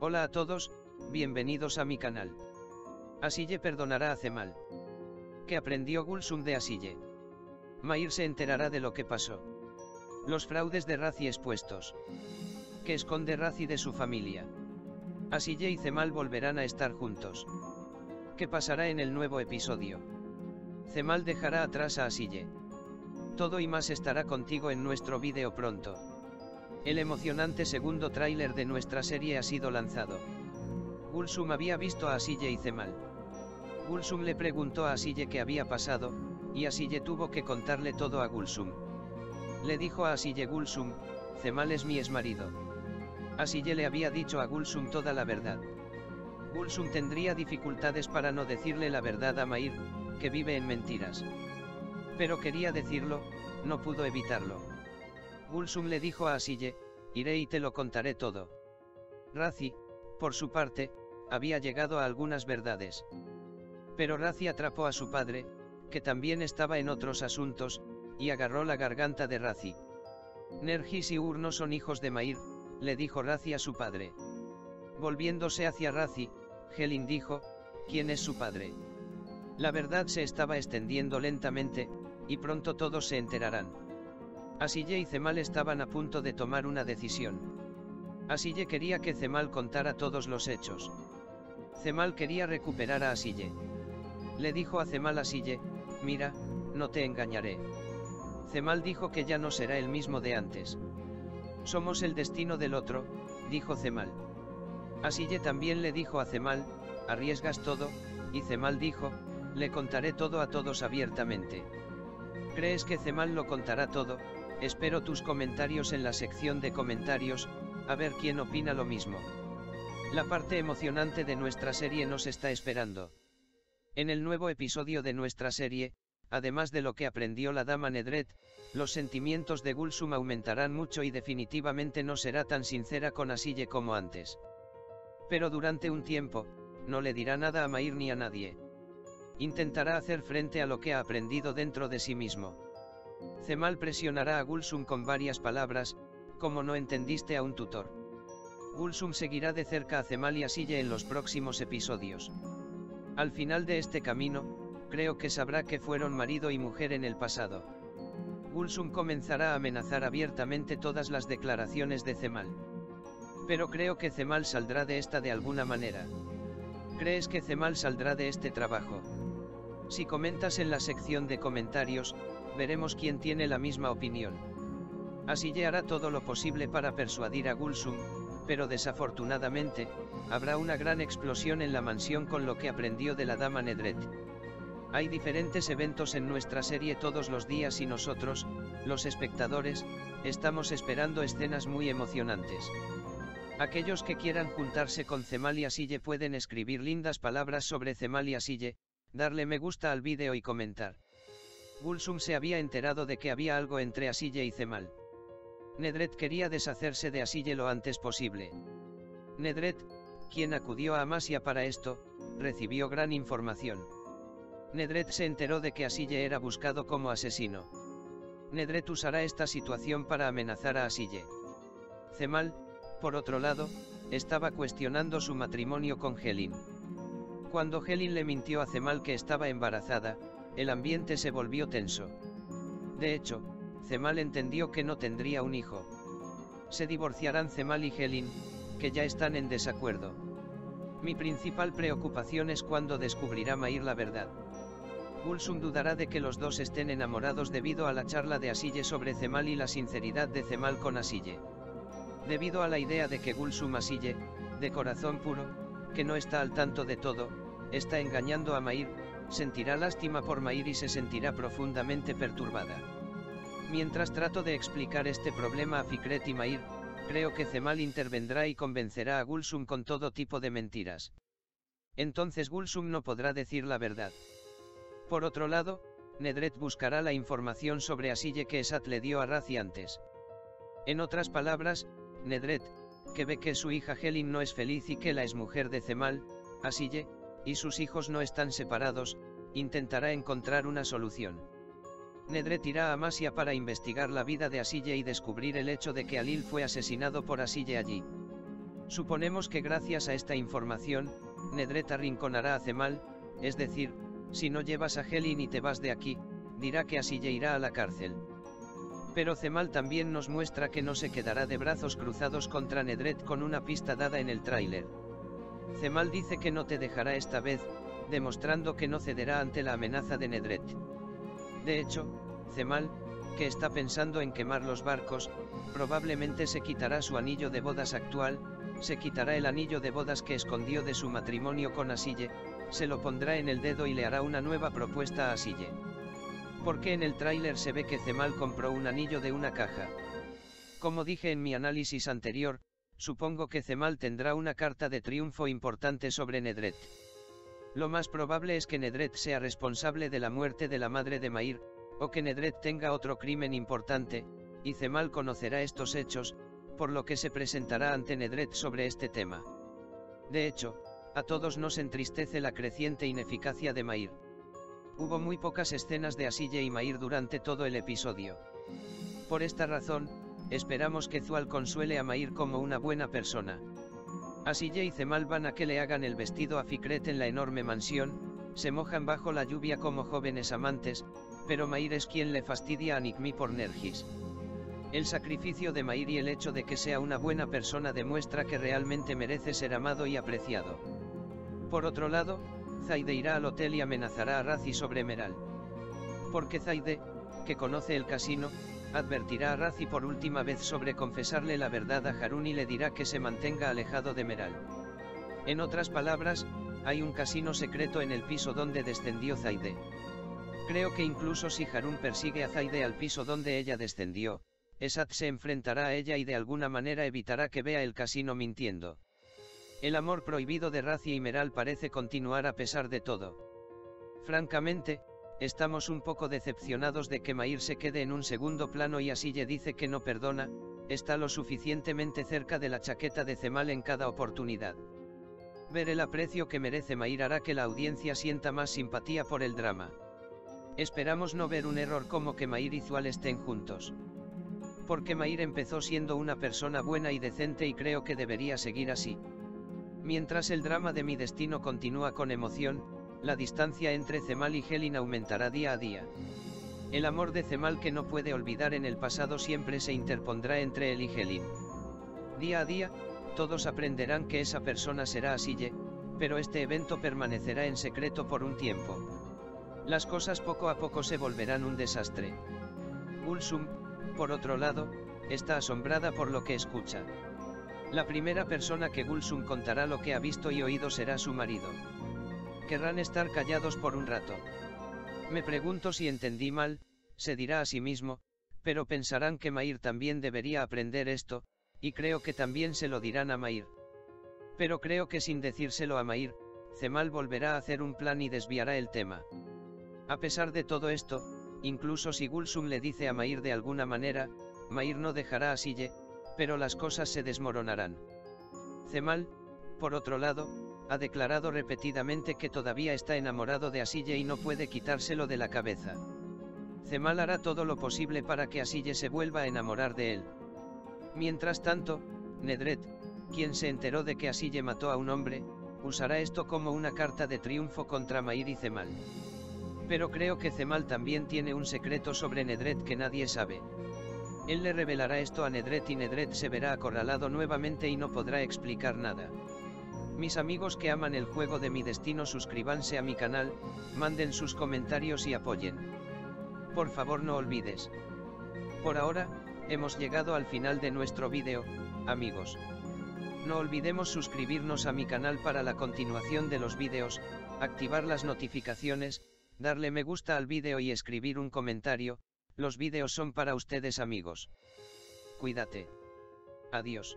Hola a todos, bienvenidos a mi canal. Asille perdonará a Cemal. ¿Qué aprendió Gulsum de Asille? Mayr se enterará de lo que pasó. Los fraudes de Razi expuestos. ¿Qué esconde Razi de su familia? Asille y Cemal volverán a estar juntos. ¿Qué pasará en el nuevo episodio? Cemal dejará atrás a Asille. Todo y más estará contigo en nuestro vídeo pronto. El emocionante segundo tráiler de nuestra serie ha sido lanzado. Gulsum había visto a Asille y Cemal. Gulsum le preguntó a Asille qué había pasado, y Asille tuvo que contarle todo a Gulsum. Le dijo a Asille Gulsum, Cemal es mi exmarido. Asille le había dicho a Gulsum toda la verdad. Gulsum tendría dificultades para no decirle la verdad a Mayr, que vive en mentiras. Pero quería decirlo, no pudo evitarlo. Gulsum le dijo a Asille, iré y te lo contaré todo. Razi, por su parte, había llegado a algunas verdades. Pero Razi atrapó a su padre, que también estaba en otros asuntos, y agarró la garganta de Razi. Nergis y Ur no son hijos de Mayr, le dijo Razi a su padre. Volviéndose hacia Razi, Helin dijo, ¿quién es su padre? La verdad se estaba extendiendo lentamente, y pronto todos se enterarán. Asille y Cemal estaban a punto de tomar una decisión. Asille quería que Cemal contara todos los hechos. Cemal quería recuperar a Asille. Le dijo a Cemal Asille, mira, no te engañaré. Cemal dijo que ya no será el mismo de antes. Somos el destino del otro, dijo Cemal. Asille también le dijo a Cemal, arriesgas todo, y Cemal dijo, le contaré todo a todos abiertamente. ¿Crees que Cemal lo contará todo? Espero tus comentarios en la sección de comentarios, a ver quién opina lo mismo. La parte emocionante de nuestra serie nos está esperando. En el nuevo episodio de nuestra serie, además de lo que aprendió la dama Nedret, los sentimientos de Gulsum aumentarán mucho y definitivamente no será tan sincera con Asille como antes. Pero durante un tiempo, no le dirá nada a Mayr ni a nadie. Intentará hacer frente a lo que ha aprendido dentro de sí mismo. Cemal presionará a Gulsum con varias palabras, como no entendiste a un tutor. Gulsum seguirá de cerca a Cemal y Asille en los próximos episodios. Al final de este camino, creo que sabrá que fueron marido y mujer en el pasado. Gulsum comenzará a amenazar abiertamente todas las declaraciones de Cemal. Pero creo que Cemal saldrá de esta de alguna manera. ¿Crees que Cemal saldrá de este trabajo? Si comentas en la sección de comentarios, veremos quién tiene la misma opinión. Asille hará todo lo posible para persuadir a Gulsum, pero desafortunadamente, habrá una gran explosión en la mansión con lo que aprendió de la dama Nedret. Hay diferentes eventos en nuestra serie todos los días y nosotros, los espectadores, estamos esperando escenas muy emocionantes. Aquellos que quieran juntarse con Cemal y Asille pueden escribir lindas palabras sobre Cemal y Asille, darle me gusta al vídeo y comentar. Gulsum se había enterado de que había algo entre Asille y Cemal. Nedret quería deshacerse de Asille lo antes posible. Nedret, quien acudió a Amasia para esto, recibió gran información. Nedret se enteró de que Asille era buscado como asesino. Nedret usará esta situación para amenazar a Asille. Cemal, por otro lado, estaba cuestionando su matrimonio con Helin. Cuando Helin le mintió a Cemal que estaba embarazada, el ambiente se volvió tenso. De hecho, Cemal entendió que no tendría un hijo. Se divorciarán Cemal y Helin, que ya están en desacuerdo. Mi principal preocupación es cuando descubrirá Mayr la verdad. Gulsum dudará de que los dos estén enamorados debido a la charla de Asille sobre Cemal y la sinceridad de Cemal con Asille. Debido a la idea de que Gulsum Asille, de corazón puro, que no está al tanto de todo, está engañando a Mayr, sentirá lástima por Mayr y se sentirá profundamente perturbada. Mientras trato de explicar este problema a Fikret y Mayr, creo que Cemal intervendrá y convencerá a Gulsum con todo tipo de mentiras. Entonces Gulsum no podrá decir la verdad. Por otro lado, Nedret buscará la información sobre Asille que Esat le dio a Razi antes. En otras palabras, Nedret, que ve que su hija Helin no es feliz y que la exmujer de Cemal, Asille, y sus hijos no están separados, intentará encontrar una solución. Nedret irá a Amasia para investigar la vida de Asille y descubrir el hecho de que Alil fue asesinado por Asille allí. Suponemos que gracias a esta información, Nedret arrinconará a Cemal, es decir, si no llevas a Helin y te vas de aquí, dirá que Asille irá a la cárcel. Pero Cemal también nos muestra que no se quedará de brazos cruzados contra Nedret con una pista dada en el tráiler. Cemal dice que no te dejará esta vez, demostrando que no cederá ante la amenaza de Nedret. De hecho, Cemal, que está pensando en quemar los barcos, probablemente se quitará su anillo de bodas actual, se quitará el anillo de bodas que escondió de su matrimonio con Asille, se lo pondrá en el dedo y le hará una nueva propuesta a Asille. Porque en el tráiler se ve que Cemal compró un anillo de una caja. Como dije en mi análisis anterior, supongo que Cemal tendrá una carta de triunfo importante sobre Nedret. Lo más probable es que Nedret sea responsable de la muerte de la madre de Mair, o que Nedret tenga otro crimen importante, y Cemal conocerá estos hechos, por lo que se presentará ante Nedret sobre este tema. De hecho, a todos nos entristece la creciente ineficacia de Mair. Hubo muy pocas escenas de Asille y Mair durante todo el episodio. Por esta razón, esperamos que Zual consuele a Mair como una buena persona. Asille y Cemal van a que le hagan el vestido a Fikret en la enorme mansión, se mojan bajo la lluvia como jóvenes amantes, pero Mair es quien le fastidia a Nikmi por Nergis. El sacrificio de Mair y el hecho de que sea una buena persona demuestra que realmente merece ser amado y apreciado. Por otro lado, Zaide irá al hotel y amenazará a Razi sobre Meral. Porque Zaide, que conoce el casino, advertirá a Razi por última vez sobre confesarle la verdad a Harun y le dirá que se mantenga alejado de Meral. En otras palabras, hay un casino secreto en el piso donde descendió Zaide. Creo que incluso si Harun persigue a Zaide al piso donde ella descendió, Esat se enfrentará a ella y de alguna manera evitará que vea el casino mintiendo. El amor prohibido de Razi y Meral parece continuar a pesar de todo. Francamente, estamos un poco decepcionados de que Mair se quede en un segundo plano y Asille dice que no perdona, está lo suficientemente cerca de la chaqueta de Cemal en cada oportunidad. Ver el aprecio que merece Mair hará que la audiencia sienta más simpatía por el drama. Esperamos no ver un error como que Mair y Zual estén juntos. Porque Mair empezó siendo una persona buena y decente y creo que debería seguir así. Mientras el drama de mi destino continúa con emoción, la distancia entre Cemal y Helin aumentará día a día. El amor de Cemal que no puede olvidar en el pasado siempre se interpondrá entre él y Helin. Día a día, todos aprenderán que esa persona será Asille, pero este evento permanecerá en secreto por un tiempo. Las cosas poco a poco se volverán un desastre. Gulsum, por otro lado, está asombrada por lo que escucha. La primera persona que Gulsum contará lo que ha visto y oído será su marido. Querrán estar callados por un rato. Me pregunto si entendí mal, se dirá a sí mismo, pero pensarán que Mair también debería aprender esto, y creo que también se lo dirán a Mair. Pero creo que sin decírselo a Mair, Cemal volverá a hacer un plan y desviará el tema. A pesar de todo esto, incluso si Gulsum le dice a Mair de alguna manera, Mair no dejará a Asille, pero las cosas se desmoronarán. Cemal, por otro lado, ha declarado repetidamente que todavía está enamorado de Asille y no puede quitárselo de la cabeza. Cemal hará todo lo posible para que Asille se vuelva a enamorar de él. Mientras tanto, Nedret, quien se enteró de que Asille mató a un hombre, usará esto como una carta de triunfo contra Mair y Cemal. Pero creo que Cemal también tiene un secreto sobre Nedret que nadie sabe. Él le revelará esto a Nedret y Nedret se verá acorralado nuevamente y no podrá explicar nada. Mis amigos que aman el juego de mi destino, suscríbanse a mi canal, manden sus comentarios y apoyen. Por favor no olvides. Por ahora, hemos llegado al final de nuestro vídeo, amigos. No olvidemos suscribirnos a mi canal para la continuación de los vídeos, activar las notificaciones, darle me gusta al vídeo y escribir un comentario. Los vídeos son para ustedes, amigos. Cuídate. Adiós.